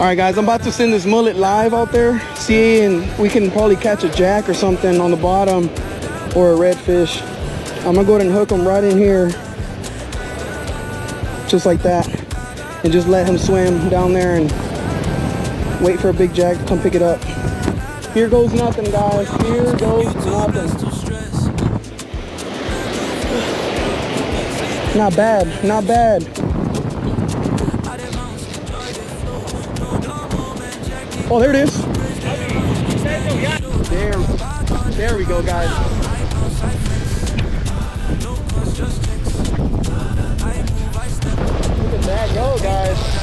All right, guys, I'm about to send this mullet live out there. See, and we can probably catch a jack or something on the bottom or a redfish. I'm gonna go ahead and hook him right in here, just like that, and just let him swim down there and wait for a big jack to come pick it up. Here goes nothing, guys. Here goes nothing. Not bad, not bad. Oh, there it is. There we go, guys. Look at that go, guys.